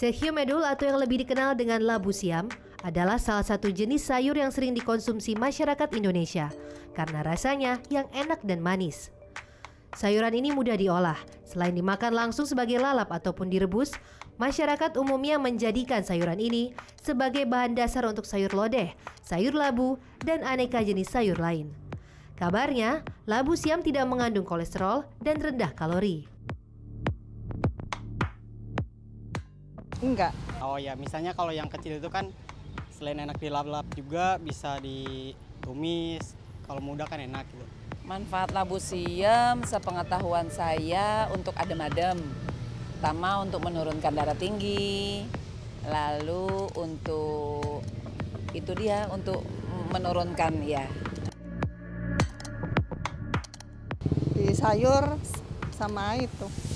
Sehyumedul atau yang lebih dikenal dengan labu siam adalah salah satu jenis sayur yang sering dikonsumsi masyarakat Indonesia karena rasanya yang enak dan manis. Sayuran ini mudah diolah. Selain dimakan langsung sebagai lalap ataupun direbus, masyarakat umumnya menjadikan sayuran ini sebagai bahan dasar untuk sayur lodeh, sayur labu, dan aneka jenis sayur lain. Kabarnya, labu siam tidak mengandung kolesterol dan rendah kalori. Enggak. Oh ya, misalnya kalau yang kecil itu kan selain enak dilap-lap juga bisa ditumis. Kalau muda kan enak gitu. Manfaat labu siam sepengetahuan saya untuk adem-adem. Pertama untuk menurunkan darah tinggi, lalu untuk untuk menurunkan ya. Di sayur sama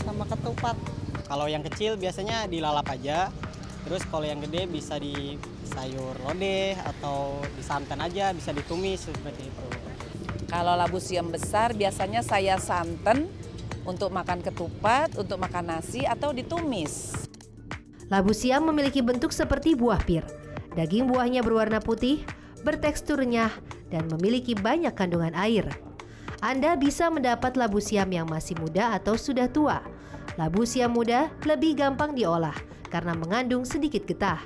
sama ketupat. Kalau yang kecil biasanya dilalap aja. Terus kalau yang gede bisa di sayur lodeh atau di santan aja, bisa ditumis seperti itu. Kalau labu siam besar biasanya saya santan untuk makan ketupat, untuk makan nasi atau ditumis. Labu siam memiliki bentuk seperti buah pir. Daging buahnya berwarna putih, bertekstur renyah, dan memiliki banyak kandungan air. Anda bisa mendapat labu siam yang masih muda atau sudah tua. Labu siam muda lebih gampang diolah karena mengandung sedikit getah.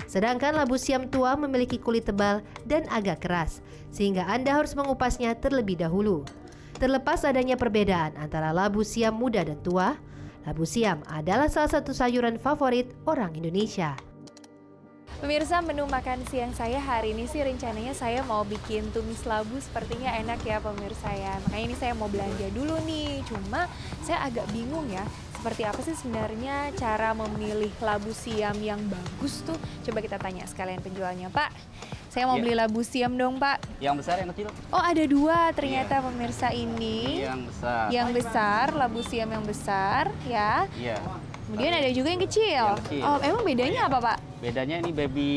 Sedangkan labu siam tua memiliki kulit tebal dan agak keras, sehingga Anda harus mengupasnya terlebih dahulu. Terlepas adanya perbedaan antara labu siam muda dan tua, labu siam adalah salah satu sayuran favorit orang Indonesia. Pemirsa, menu makan siang saya hari ini sih rencananya saya mau bikin tumis labu, sepertinya enak ya pemirsa ya. Makanya ini saya mau belanja dulu nih, cuma saya agak bingung ya. Seperti apa sih sebenarnya cara memilih labu siam yang bagus tuh? Coba kita tanya sekalian penjualnya. Pak, saya mau beli labu siam dong Pak. Yang besar, yang kecil? Oh ada dua ternyata pemirsa ini. Yang besar. Yang besar, labu siam yang besar ya. Iya. Kemudian ada juga yang kecil. Yang kecil. Oh emang bedanya apa Pak? Bedanya ini baby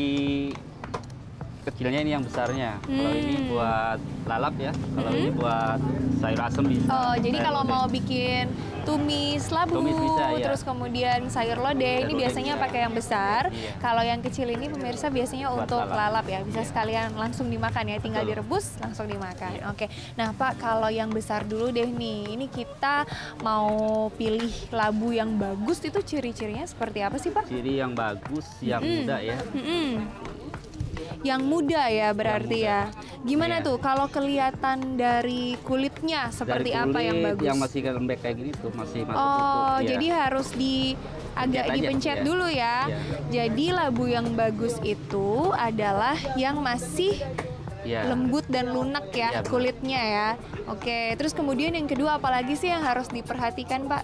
kecilnya, ini yang besarnya. Kalau ini buat lalap ya, kalau ini buat sayur asem bisa. Oh, jadi kalau mau bikin tumis labu, bisa, ya. terus kemudian sayur lodeh, ini biasanya pakai yang besar. Iya. Kalau yang kecil ini pemirsa biasanya Buat untuk lalap. lalap ya, bisa sekalian langsung dimakan ya, tinggal direbus langsung dimakan. Oke. Nah, Pak, kalau yang besar dulu deh nih. Ini kita mau pilih labu yang bagus, itu ciri-cirinya seperti apa sih, Pak? Ciri yang bagus, yang muda ya. Yang muda ya berarti Yang muda. ya. Gimana Iya. tuh kalau kelihatan dari kulitnya seperti Dari apa yang kulit bagus? yang masih lembek kayak gini tuh, masih Oh, pupuk, ya. jadi harus agak aja, dipencet ya. dulu ya. Iya. Jadi labu yang bagus itu adalah yang masih Ya. lembut dan lunak ya, Iya, benar. kulitnya ya. Oke, terus kemudian yang kedua apalagi sih yang harus diperhatikan Pak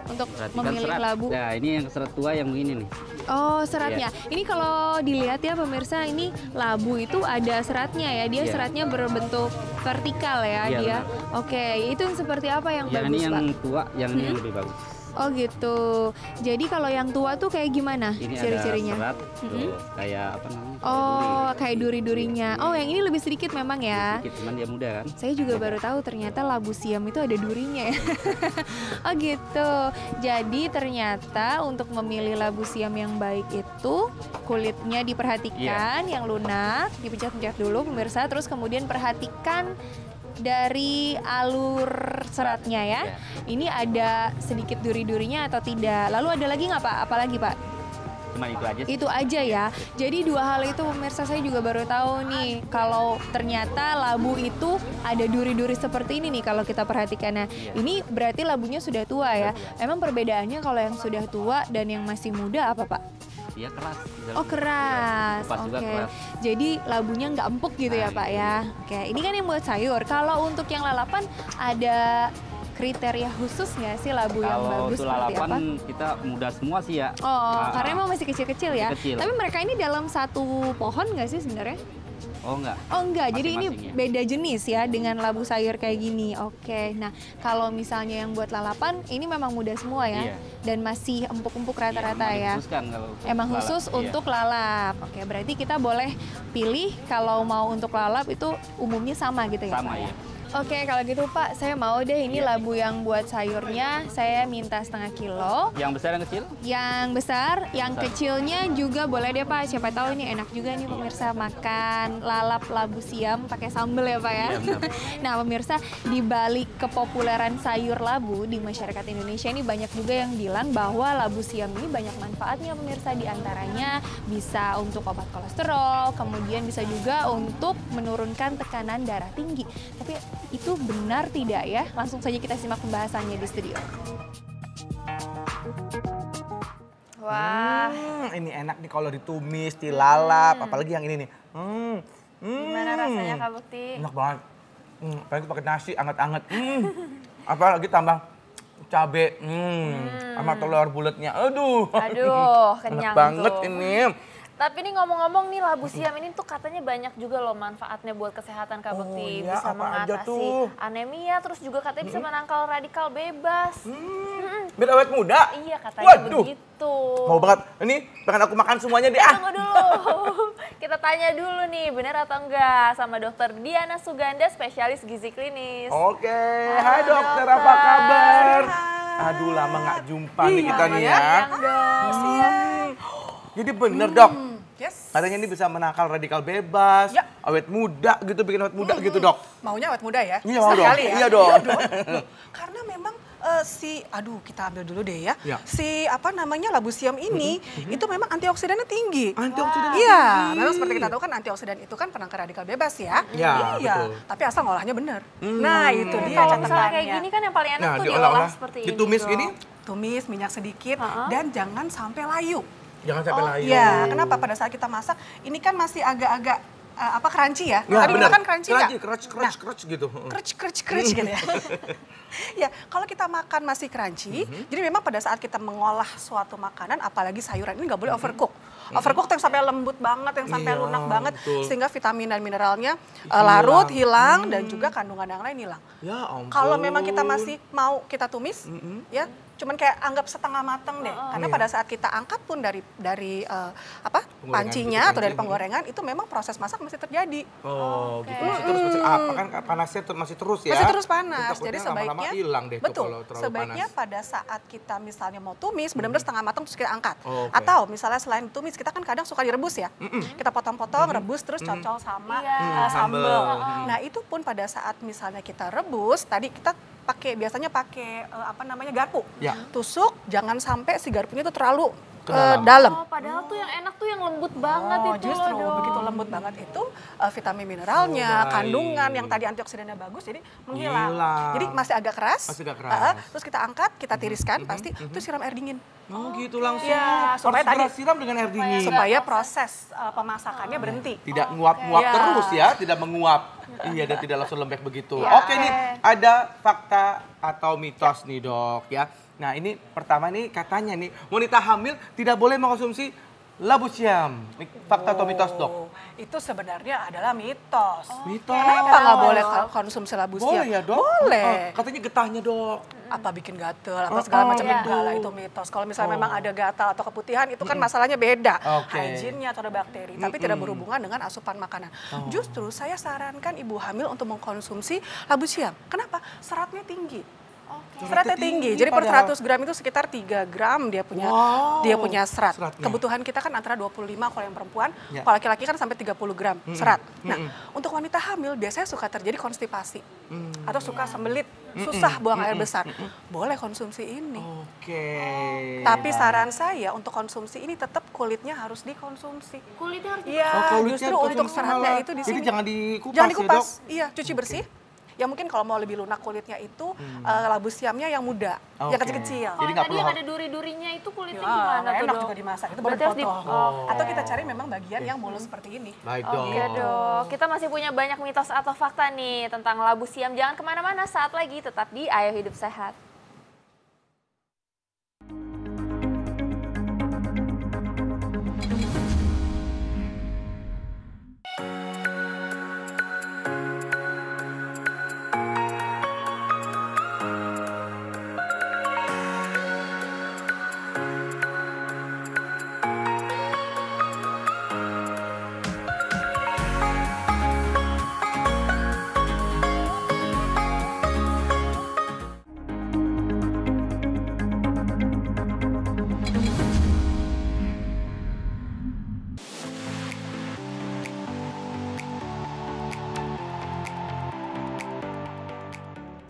untuk Perhatikan memilih serat. labu? Nah, ini yang serat tua yang begini nih. Oh, seratnya. Ini kalau dilihat ya pemirsa, ini labu itu ada seratnya ya. Dia Iya. seratnya berbentuk vertikal ya Iya, dia. benar. Oke, itu yang seperti apa yang Yang bagus ini yang Pak? tua, yang ini yang lebih bagus. Oh gitu. Jadi kalau yang tua tuh kayak gimana Ini ciri-cirinya? ada serat, tuh, kayak apa namanya? Oh, kayak duri-durinya. Oh, yang ini lebih sedikit memang ya. Sedikit, cuman dia muda kan. Saya juga baru tahu ternyata labu siam itu ada durinya ya. Oh gitu. Jadi ternyata untuk memilih labu siam yang baik itu kulitnya diperhatikan, yang lunak, dipencet-pencet dulu pemirsa. Terus kemudian perhatikan dari alur seratnya ya. Ini ada sedikit duri-durinya atau tidak. Lalu ada lagi nggak Pak? Apalagi Pak? Cuman itu aja sih. Itu aja ya. Jadi dua hal itu pemirsa saya juga baru tahu nih. Kalau ternyata labu itu ada duri-duri seperti ini nih kalau kita perhatikan. Nah, ini berarti labunya sudah tua ya. Emang perbedaannya kalau yang sudah tua dan yang masih muda apa Pak? Dia keras. Oh keras, Kupas juga oke. keras. Jadi labunya nggak empuk gitu ya Nah, Pak ya. Oke, ini kan yang buat sayur. Kalau untuk yang lalapan ada kriteria khusus nggak sih labu yang Kalau bagus untuk seperti lalapan apa? kita muda semua sih ya. Oh, Nah, karena emang masih kecil-kecil ya. Kecil. Tapi mereka ini dalam satu pohon nggak sih sebenarnya? Oh enggak. Oh enggak, jadi ini Masing-masing ya. beda jenis ya dengan labu sayur kayak gini. Oke, nah kalau misalnya yang buat lalapan ini memang muda semua ya, Iya. dan masih empuk-empuk rata-rata Iya, ya. dikhususkan kalau untuk Emang lalap. khusus Iya. untuk lalap. Oke, berarti kita boleh pilih kalau mau untuk lalap itu umumnya sama gitu ya Sama, Pak? iya. Oke, kalau gitu Pak, saya mau deh ini labu yang buat sayurnya, saya minta setengah kilo. Yang besar yang kecil? Yang besar, yang kecilnya juga boleh deh Pak. Siapa tahu ini enak juga nih pemirsa makan lalap labu siam pakai sambal ya Pak ya. Iya, benar. Nah pemirsa, di balik kepopuleran sayur labu di masyarakat Indonesia ini banyak juga yang bilang bahwa labu siam ini banyak manfaatnya pemirsa. Di antaranya bisa untuk obat kolesterol, kemudian bisa juga untuk menurunkan tekanan darah tinggi. Tapi itu benar tidak ya? Langsung saja kita simak pembahasannya di studio. Wah, Ini enak nih kalau ditumis, dilalap, apalagi yang ini nih. gimana rasanya Kak Bukti? Enak banget. Apalagi pakai nasi anget-anget. Apalagi tambah cabe, sama telur bulatnya. Aduh, Kenyang enak banget tuh. ini. Tapi nih ngomong-ngomong nih labu siam ini tuh katanya banyak juga loh manfaatnya buat kesehatan Kak Bekti. iya, Bisa apa aja mengatasi tuh? anemia, terus juga katanya bisa menangkal radikal bebas. Biar awet muda. Iya katanya Waduh, begitu. mau banget. Ini pengen aku makan semuanya deh. Tunggu dulu. Kita tanya dulu nih, benar atau enggak sama Dokter Diana Suganda, spesialis gizi klinis. Oke, hai dokter, apa kabar? Aduh, lama nggak jumpa nih kita nih ya. Jadi bener dok, katanya ini bisa menangkal radikal bebas, awet muda gitu, bikin awet muda gitu dok. Maunya awet muda ya? Iya mau dong, Sekali ya? iya dong. Karena memang aduh kita ambil dulu deh ya. Ya. Labu siam ini, itu memang antioksidannya tinggi. Antioksidan Iya, tinggi. memang seperti kita tahu kan antioksidan itu kan penangkal radikal bebas ya. Ya, betul. Tapi asal ngolahnya bener. Nah itu dia Kalau misalnya kayak catatannya. gini kan yang paling enak Nah, tuh diolah-olah, diolah seperti ini. ditumis dong. gini, Tumis minyak sedikit dan jangan sampai layu. jangan sampai layu. Iya, kenapa pada saat kita masak ini kan masih agak-agak crunchy ya. Ya, Tadi benar. makan crunchy nggak? Crunch gitu. Crunch gitu ya. Ya, kalau kita makan masih crunchy, jadi memang pada saat kita mengolah suatu makanan, apalagi sayuran ini nggak boleh overcook. Overcook yang sampai lembut banget, yang sampai Iya, lunak banget, betul. sehingga vitamin dan mineralnya Hilang. hilang, dan juga kandungan yang lain hilang. Ya ampun. Kalau memang kita masih mau kita tumis, ya cuman kayak anggap setengah matang deh. Karena pada saat kita angkat pun dari pancinya atau dari penggorengan, itu memang proses masak masih terjadi. Oh, gitu. Masih terus apa kan panasnya masih terus ya? Masih terus panas. Takutnya Jadi lama-lama sebaiknya hilang deh tuh betul. kalau terlalu Sebaiknya panas. pada saat kita misalnya mau tumis benar-benar setengah matang terus kita angkat. Oh, oke. Atau misalnya selain tumis kita kan kadang suka direbus ya. Kita potong-potong, rebus terus cocol sama Sambal. sambal. Nah, itu pun pada saat misalnya kita rebus, tadi kita biasanya pakai garpu. Ya. Tusuk jangan sampai si garpunya itu terlalu Ke dalam. dalam. Oh, padahal tuh yang enak tuh yang lembut banget itu justru loh, dong. begitu lembut banget itu vitamin mineralnya, Oh, baik. kandungan yang tadi antioksidannya bagus jadi menghilang. Hilang. Jadi masih agak keras. Masih agak keras. Terus kita angkat, kita tiriskan pasti terus siram air dingin. Oh, gitu langsung. Iya, supaya Harus tadi- siram dengan air dingin. Supaya proses pemasakannya berhenti. Tidak nguap-nguap Iya. terus ya, tidak menguap. Iya, dan tidak langsung lembek begitu. Oke nih, ada fakta atau mitos nih dok ya. Nah ini pertama nih katanya nih, wanita hamil tidak boleh mengkonsumsi labu siam. Ini fakta atau mitos dok? Oh, itu sebenarnya adalah mitos. Mitos. Kenapa nggak boleh konsumsi labu siam? Boleh ya dok? Boleh. Katanya getahnya dok. Apa bikin gatel, apa segala macam enggak lah itu mitos. Kalau misalnya memang ada gatal atau keputihan itu kan masalahnya beda. Oke. Hygiene-nya atau ada bakteri, tapi tidak berhubungan dengan asupan makanan. Justru saya sarankan ibu hamil untuk mengkonsumsi labu siam. Kenapa? Seratnya tinggi. Seratnya tinggi. Jadi per padahal. 100 gram itu sekitar 3 gram dia punya serat. Seratnya. Kebutuhan kita kan antara 25 kalau yang perempuan, Ya. kalau laki-laki kan sampai 30 gram serat. Nah, untuk wanita hamil biasanya suka terjadi konstipasi atau suka sembelit, susah buang air besar. Boleh konsumsi ini. Oke. Tapi saran saya untuk konsumsi ini tetap kulitnya harus dikonsumsi. Kulitnya harus Iya, kulitnya justru untuk dikonsumsi seratnya malah. itu di Jadi sini. jangan dikupas Jangan ya, dikupas. Dok? Iya, cuci bersih. Ya mungkin kalau mau lebih lunak kulitnya itu labu siamnya yang muda, yang Oke. kecil-kecil. Jadi Kalau nggak tadi perlu yang ada duri-durinya itu kulitnya Ya, gimana tuh enak dok? juga dimasak. Itu Berarti harus dipotong. Atau kita cari memang bagian yang mulus seperti ini. Baik dok. Oke dok, kita masih punya banyak mitos atau fakta nih tentang labu siam. Jangan kemana-mana, saat lagi tetap di Ayo Hidup Sehat.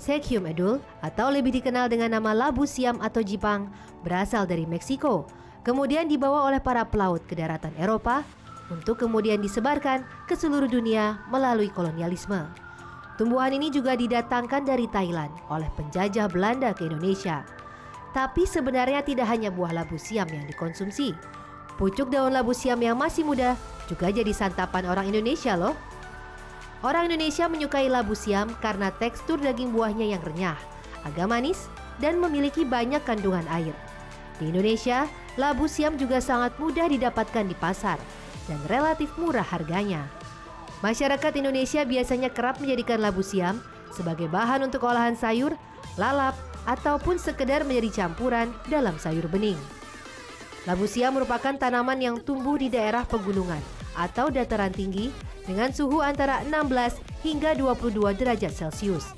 Sechium edul atau lebih dikenal dengan nama labu siam atau Jipang berasal dari Meksiko, kemudian dibawa oleh para pelaut ke daratan Eropa untuk kemudian disebarkan ke seluruh dunia melalui kolonialisme. Tumbuhan ini juga didatangkan dari Thailand oleh penjajah Belanda ke Indonesia. Tapi sebenarnya tidak hanya buah labu siam yang dikonsumsi. Pucuk daun labu siam yang masih muda juga jadi santapan orang Indonesia loh. Orang Indonesia menyukai labu siam karena tekstur daging buahnya yang renyah, agak manis, dan memiliki banyak kandungan air. Di Indonesia, labu siam juga sangat mudah didapatkan di pasar dan relatif murah harganya. Masyarakat Indonesia biasanya kerap menjadikan labu siam sebagai bahan untuk olahan sayur, lalap, ataupun sekedar menjadi campuran dalam sayur bening. Labu siam merupakan tanaman yang tumbuh di daerah pegunungan atau dataran tinggi dengan suhu antara 16 hingga 22 derajat Celcius.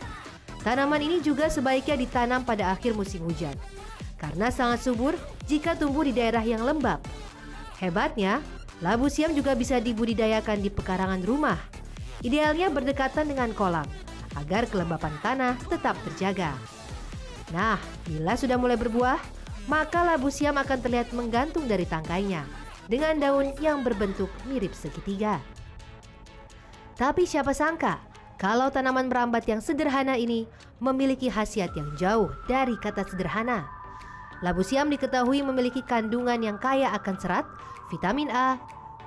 Tanaman ini juga sebaiknya ditanam pada akhir musim hujan karena sangat subur jika tumbuh di daerah yang lembab. Hebatnya, labu siam juga bisa dibudidayakan di pekarangan rumah. Idealnya berdekatan dengan kolam agar kelembapan tanah tetap terjaga. Nah, bila sudah mulai berbuah, maka labu siam akan terlihat menggantung dari tangkainya dengan daun yang berbentuk mirip segitiga. Tapi siapa sangka kalau tanaman merambat yang sederhana ini memiliki khasiat yang jauh dari kata sederhana. Labu siam diketahui memiliki kandungan yang kaya akan serat, vitamin A,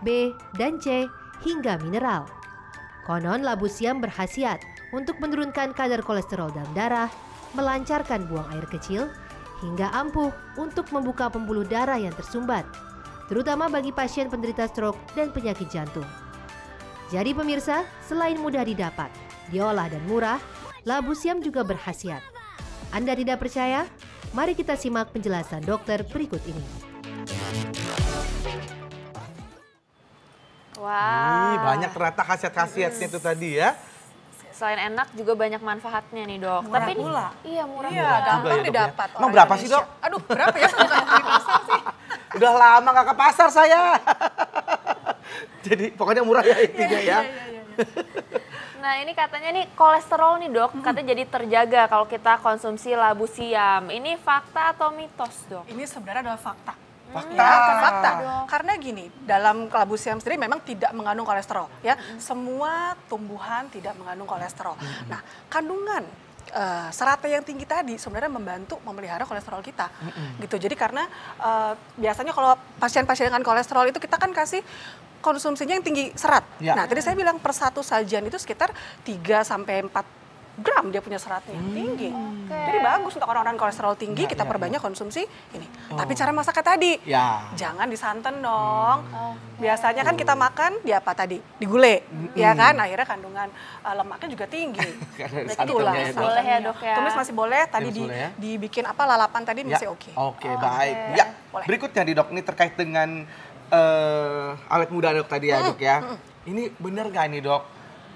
B, dan C, hingga mineral. Konon labu siam berkhasiat untuk menurunkan kadar kolesterol dalam darah, melancarkan buang air kecil, hingga ampuh untuk membuka pembuluh darah yang tersumbat, terutama bagi pasien penderita stroke dan penyakit jantung. Jadi pemirsa, selain mudah didapat, diolah dan murah, labu siam juga berkhasiat. Anda tidak percaya? Mari kita simak penjelasan dokter berikut ini. Wah. Banyak ternyata khasiat-khasiatnya itu tadi ya. Selain enak juga banyak manfaatnya nih dok. Murah Tapi pula. Iya murah Iya, pula. gampang Juga ya, Dok, ya. didapat. Emang orang berapa sih, Indonesia. Dok? Aduh, berapa ya? Sampai di pasar sih. Udah lama gak ke pasar saya. Jadi pokoknya murah ya intinya ya. Nah ini katanya nih kolesterol nih dok, katanya jadi terjaga kalau kita konsumsi labu siam. Ini fakta atau mitos dok? Ini sebenarnya adalah fakta. Fakta. Ya, fakta. Karena gini, dalam labu siam sendiri memang tidak mengandung kolesterol. Ya, semua tumbuhan tidak mengandung kolesterol. Nah, kandungan seratnya yang tinggi tadi sebenarnya membantu memelihara kolesterol kita. Gitu. Jadi karena biasanya kalau pasien-pasien dengan kolesterol itu kita kan kasih konsumsinya yang tinggi serat. Ya. Nah, tadi saya bilang per satu sajian itu sekitar 3 sampai 4 gram dia punya seratnya tinggi. Jadi bagus untuk orang-orang kolesterol tinggi kita perbanyak konsumsi ini. Tapi cara masaknya tadi jangan disanten dong. Biasanya kan kita makan di apa tadi? Digulai. Ya kan? Akhirnya kandungan lemaknya juga tinggi. Itulah. Boleh ya dok ya. Tumis masih boleh, tadi dibikin apa lalapan tadi masih oke. Oke, baik. Ya, berikutnya di dok, ini terkait dengan awet muda dok tadi ya dok ya. Ini benar nggak nih dok?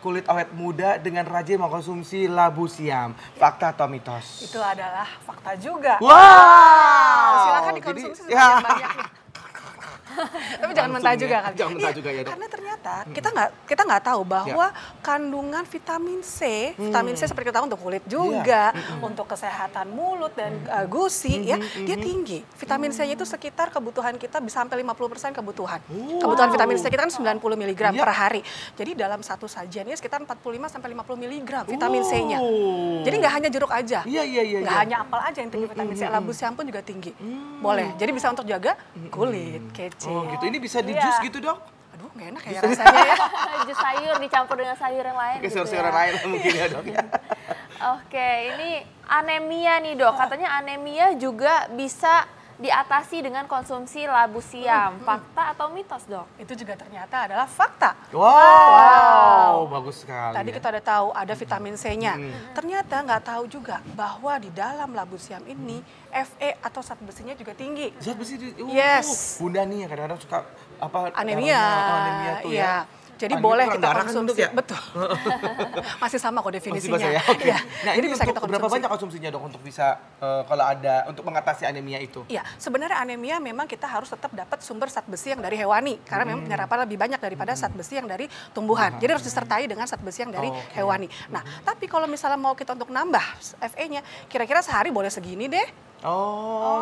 Kulit awet muda dengan rajin mengkonsumsi labu siam. Fakta atau mitos? Itu adalah fakta juga. Wow. Silakan dikonsumsi sebanyak-banyak nih. Tapi jangan mentah juga kali. Jangan mentah juga ya dok. Karena ternyata kita nggak tahu bahwa kandungan vitamin C seperti kita tahu untuk kulit juga, untuk kesehatan mulut dan gusi ya, dia tinggi. Vitamin C itu sekitar kebutuhan kita bisa sampai 50% kebutuhan. Kebutuhan vitamin C kita kan 90 mg per hari. Jadi dalam satu sajiannya sekitar 45 sampai 50 mg vitamin C-nya. Jadi nggak hanya jeruk aja. Nggak hanya apel aja yang tinggi vitamin C, labu siam pun juga tinggi. Boleh. Jadi bisa untuk jaga kulit. Kece. Oh gitu, ini bisa di jus gitu dok? Aduh nggak enak ya rasanya ya. Jus sayur dicampur dengan sayur yang lain Oke, gitu sayur-sayuran ya. lain mungkin ya dok ya. Oke, ini anemia nih dok. Katanya anemia juga bisa diatasi dengan konsumsi labu siam. Fakta atau mitos dok? Itu juga ternyata adalah fakta. Wow, bagus sekali. Tadi kita udah tahu ada vitamin C-nya. Ternyata nggak tahu juga bahwa di dalam labu siam ini Fe atau zat besinya juga tinggi. Zat besi Yes. Bunda nih kadang-kadang suka apa Anemia. anemia tuh ya. Jadi ini boleh kurang kita darah kan konsumsi. Bentuk ya? Betul. Masih sama kok Masih definisinya. basah ya? Oke. Iya. Nah Jadi ini bisa kita untuk berapa konsumsi. banyak konsumsinya dok untuk bisa kalau ada untuk mengatasi anemia itu? Iya, sebenarnya anemia memang kita harus tetap dapat sumber zat besi yang dari hewani karena memang penyerapan lebih banyak daripada zat besi yang dari tumbuhan. Jadi harus disertai dengan zat besi yang dari hewani. Nah, tapi kalau misalnya mau kita untuk nambah Fe-nya, kira-kira sehari boleh segini deh.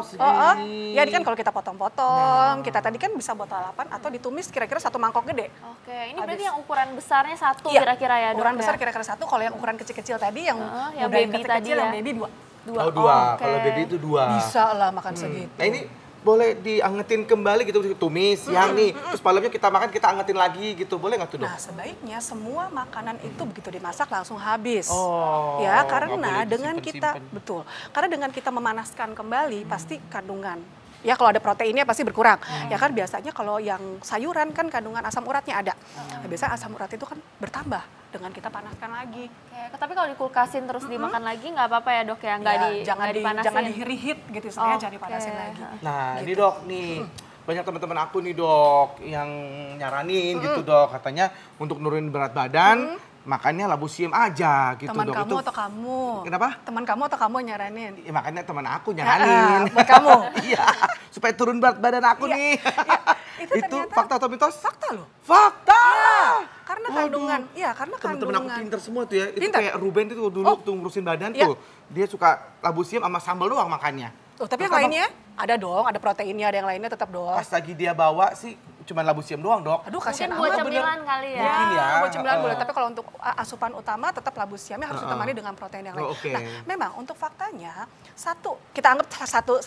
Segini. Ya, ini kan kalau kita potong-potong, kita tadi kan bisa buat lalapan atau ditumis kira-kira 1 mangkok gede. Oke, ini berarti yang ukuran besarnya 1 Iya, kira-kira ya, Dok? ukuran besar kira-kira 1, kalau yang ukuran kecil-kecil tadi yang yang udah baby kecil-kecil, tadi ya. yang baby 2. Oh 2, kalau baby itu 2. Bisa lah makan segitu. Nah ini boleh diangetin kembali gitu, tumis siang nih, terus malamnya kita makan, kita angetin lagi gitu, boleh nggak tuh dok? Nah sebaiknya semua makanan itu begitu dimasak langsung habis. nggak Ya karena boleh dengan kita, disimpan-simpan. betul, karena dengan kita memanaskan kembali pasti kandungan, ya kalau ada proteinnya pasti berkurang. Ya kan biasanya kalau yang sayuran kan kandungan asam uratnya ada. Nah, biasanya asam urat itu kan bertambah dengan kita panaskan lagi. Oke, tapi kalau dikulkasin terus dimakan lagi nggak apa-apa ya, Dok ya? Jangan dipanasin. jangan di-reheat gitu, sebenarnya jangan dipanasin lagi. Nah ini dok nih, banyak teman-teman aku nih dok yang nyaranin gitu dok, katanya untuk nurunin berat badan makannya labu siam aja gitu Teman dok. kamu atau kamu? Kenapa? Teman kamu atau kamu yang nyaranin? Ya, makanya teman aku nyaranin. Buat kamu? Iya, supaya turun berat badan aku nih. Itu Itu ternyata fakta atau mitos? fakta loh. Fakta! Karena Waduh. kandungan, iya karena Teman-teman aku kandungan. pinter semua tuh ya. Itu Pinter? kayak Ruben itu dulu tuh ngurusin badan Iya. tuh. Dia suka labu siam sama sambal doang makannya. Oh, tapi yang Terus lainnya ada dong, ada proteinnya, ada yang lainnya tetap dong. Pas lagi dia bawa sih cuma labu siam doang dok. Aduh Mungkin kasihan buat amat. cemilan kali ya. Mungkin ya. Buat cemilan boleh, tapi kalau untuk asupan utama tetap labu siamnya harus ditemani dengan protein yang lain. Oh, oke. Nah, memang untuk faktanya kita anggap satu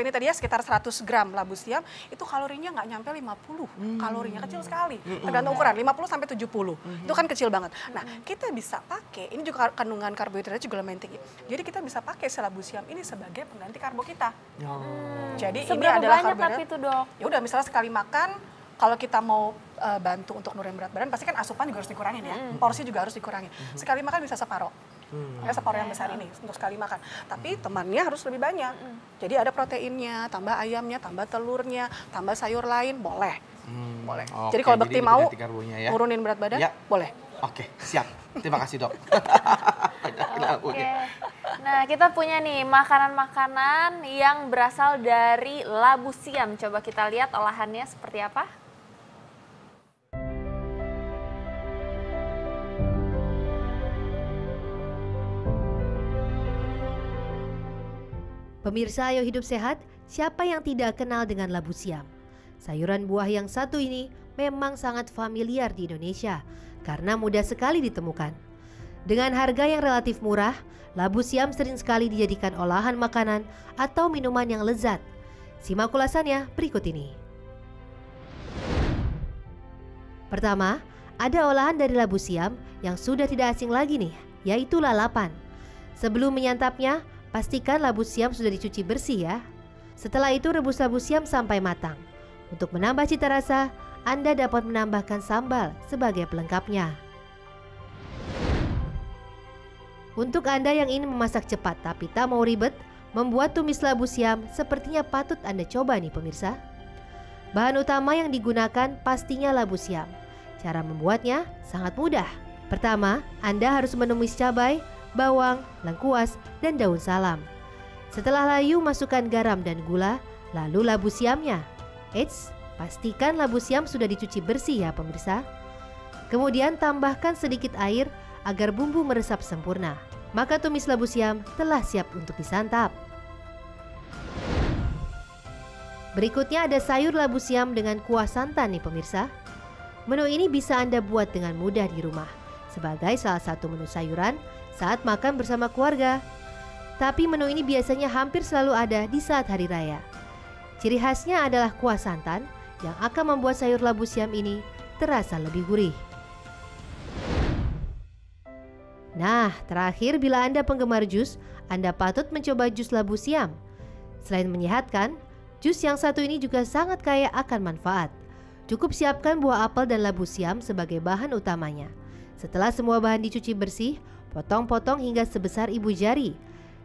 ini tadi ya sekitar 100 gram labu siam itu kalorinya nggak nyampe 50. Kalorinya kecil sekali. Tergantung ukuran 50 sampai 70. Itu kan kecil banget. Nah, kita bisa pakai ini juga kandungan karbohidratnya juga lumayan tinggi. Jadi kita bisa pakai labu siam ini sebagai pengganti karbo kita. Jadi ini Seberapa adalah banyak karbohidrat. tapi itu, Dok? Ya udah misalnya sekali makan kalau kita mau bantu untuk nurunin berat badan pasti kan asupan juga harus dikurangin ya. Porsi juga harus dikurangin. Sekali makan bisa separuh. Ya separuh yang besar ini untuk sekali makan. Tapi temannya harus lebih banyak. Jadi ada proteinnya, tambah ayamnya, tambah telurnya, tambah sayur lain boleh. Boleh. Oke, Jadi kalau jadi Bekti mau diganti karbonya ya. nurunin berat badan Ya. boleh. Oke, siap. Terima kasih dok. Oke. Nah, kita punya nih makanan-makanan yang berasal dari labu siam. Coba kita lihat olahannya seperti apa. Pemirsa Ayo Hidup Sehat, siapa yang tidak kenal dengan labu siam? Sayuran buah yang satu ini memang sangat familiar di Indonesia karena mudah sekali ditemukan. Dengan harga yang relatif murah, labu siam sering sekali dijadikan olahan makanan atau minuman yang lezat. Simak ulasannya berikut ini. Pertama, ada olahan dari labu siam yang sudah tidak asing lagi nih, yaitu lalapan. Sebelum menyantapnya, pastikan labu siam sudah dicuci bersih ya. Setelah itu rebus labu siam sampai matang. Untuk menambah cita rasa, Anda dapat menambahkan sambal sebagai pelengkapnya. Untuk Anda yang ingin memasak cepat tapi tak mau ribet, membuat tumis labu siam sepertinya patut Anda coba nih pemirsa. Bahan utama yang digunakan pastinya labu siam. Cara membuatnya sangat mudah. Pertama, Anda harus menumis cabai, bawang, lengkuas, dan daun salam. Setelah layu, masukkan garam dan gula, lalu labu siamnya. Eits, pastikan labu siam sudah dicuci bersih ya pemirsa. Kemudian tambahkan sedikit air agar bumbu meresap sempurna. Maka tumis labu siam telah siap untuk disantap. Berikutnya ada sayur labu siam dengan kuah santan nih pemirsa. Menu ini bisa Anda buat dengan mudah di rumah sebagai salah satu menu sayuran saat makan bersama keluarga. Tapi menu ini biasanya hampir selalu ada di saat hari raya. Ciri khasnya adalah kuah santan yang akan membuat sayur labu siam ini terasa lebih gurih. Nah, terakhir bila Anda penggemar jus, Anda patut mencoba jus labu siam. Selain menyehatkan, jus yang satu ini juga sangat kaya akan manfaat. Cukup siapkan buah apel dan labu siam sebagai bahan utamanya. Setelah semua bahan dicuci bersih, potong-potong hingga sebesar ibu jari.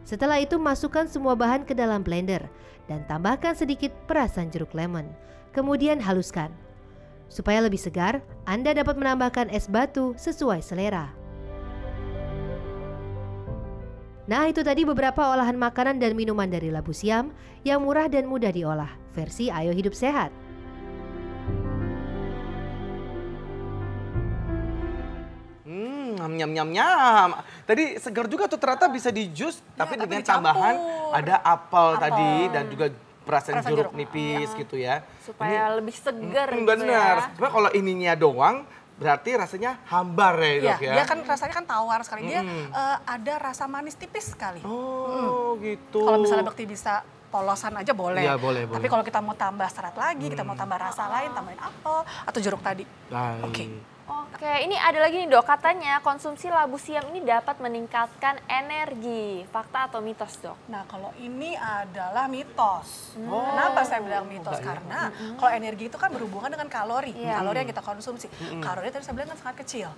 Setelah itu masukkan semua bahan ke dalam blender dan tambahkan sedikit perasan jeruk lemon. Kemudian haluskan. Supaya lebih segar, Anda dapat menambahkan es batu sesuai selera. Nah, itu tadi beberapa olahan makanan dan minuman dari labu siam yang murah dan mudah diolah, versi Ayo Hidup Sehat. Nyam nyam nyam. Tadi segar juga tuh, ternyata bisa di jus, tapi dengan tambahan ada apel tadi dan juga perasan jeruk nipis gitu ya. Supaya lebih segar gitu bener. ya. Cuma kalau ininya doang, berarti rasanya hambar ya dok ya? Dia kan rasanya kan tawar sekali, dia ada rasa manis tipis sekali. Oh gitu. Kalau misalnya Bekti bisa polosan aja boleh. Iya, boleh. Tapi kalau kita mau tambah serat lagi, kita mau tambah rasa lain, tambahin apel atau jeruk tadi. Oke. Oke, ini ada lagi nih dok, katanya konsumsi labu siam ini dapat meningkatkan energi. Fakta atau mitos dok? Nah kalau ini adalah mitos. Kenapa saya bilang mitos? Karena kalau energi itu kan berhubungan dengan kalori. Kalori yang kita konsumsi. Kalori tadi saya bilang kan sangat kecil.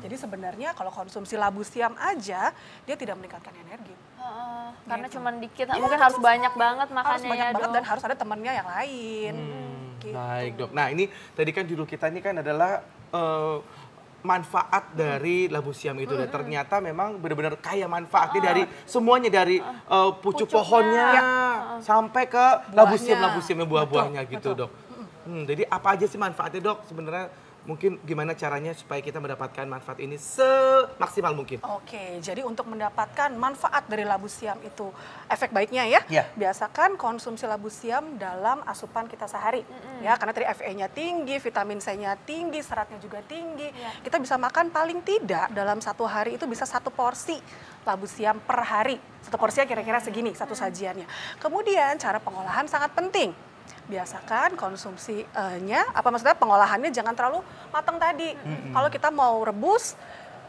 Jadi sebenarnya kalau konsumsi labu siam aja, dia tidak meningkatkan energi. Karena cuma dikit, mungkin harus banyak banget makannya. Harus banyak banget dan harus ada temannya yang lain. Gitu. Baik dok. Nah ini tadi kan judul kita ini kan adalah manfaat dari labu siam itu. Dan ternyata memang benar-benar kaya manfaatnya dari semuanya, dari pucuk pohonnya sampai ke labu siamnya, buah-buahnya gitu dok. Jadi apa aja sih manfaatnya dok sebenarnya? Mungkin gimana caranya supaya kita mendapatkan manfaat ini semaksimal mungkin? Oke, jadi untuk mendapatkan manfaat dari labu siam itu efek baiknya ya, biasakan konsumsi labu siam dalam asupan kita sehari. Ya, karena tadi Fe-nya tinggi, vitamin C-nya tinggi, seratnya juga tinggi. Kita bisa makan paling tidak dalam satu hari itu bisa 1 porsi labu siam per hari. 1 porsinya kira-kira segini, 1 sajiannya. Kemudian cara pengolahan sangat penting. Biasakan konsumsinya, maksudnya pengolahannya jangan terlalu matang tadi. Kalau kita mau rebus,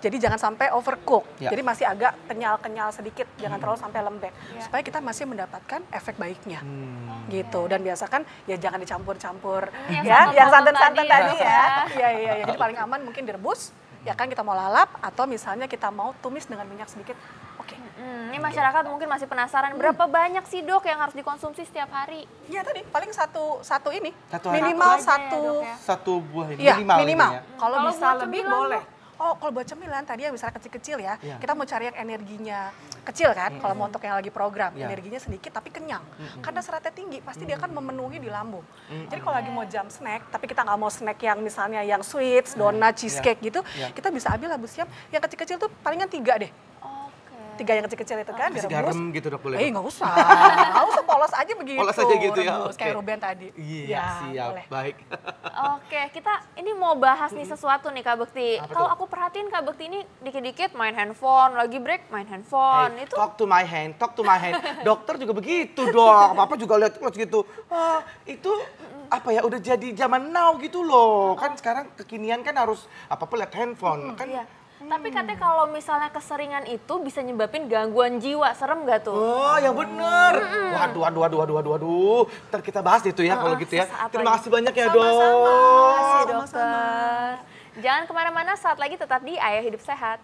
jadi jangan sampai overcook. Jadi masih agak kenyal-kenyal sedikit, jangan terlalu sampai lembek. Supaya kita masih mendapatkan efek baiknya. Gitu. Dan biasakan ya jangan dicampur-campur ya, yang santan-santan tadi ya. Iya. Jadi paling aman mungkin direbus, ya kan kita mau lalap atau misalnya kita mau tumis dengan minyak sedikit. Ini masyarakat mungkin masih penasaran berapa banyak sih dok yang harus dikonsumsi setiap hari? Ya tadi paling satu ini, hari. minimal satu buah ini, minimal. Ya. Kalau bisa lebih boleh. Oh, kalau buat cemilan tadi yang misalnya kecil-kecil ya, kita mau cari yang energinya kecil kan, kalau mau untuk yang lagi program, energinya sedikit tapi kenyang. Karena seratnya tinggi, pasti dia akan memenuhi di lambung. Jadi kalau lagi mau jam snack, tapi kita nggak mau snack yang misalnya yang sweets, donat, cheesecake gitu, kita bisa ambil labu siam yang kecil-kecil tuh palingan 3 deh. 3 yang kecil-kecil itu kan direbus. Garam gitu dok boleh? Nggak usah. Nggak usah, polos aja begitu. Polos aja gitu ya? Kayak Ruben tadi. Iya, siap. Boleh. Baik. Oke, kita ini mau bahas nih sesuatu nih Kak Bekti. Kalau aku perhatiin Kak Bekti ini dikit-dikit main handphone, lagi break main handphone. Itu talk to my hand. Dokter juga begitu dok. Papa juga lihat gitu. Itu apa ya, udah jadi zaman now gitu loh. Kan sekarang kekinian kan harus apa-apa lihat handphone. Kan Tapi katanya kalau misalnya keseringan itu bisa nyebabin gangguan jiwa, serem gak tuh? Oh, yang bener. Waduh. Ntar kita bahas itu ya kalau gitu ya. Terima kasih banyak ya dok. Terima kasih dokter. Jangan kemana-mana, saat lagi tetap di Ayo Hidup Sehat.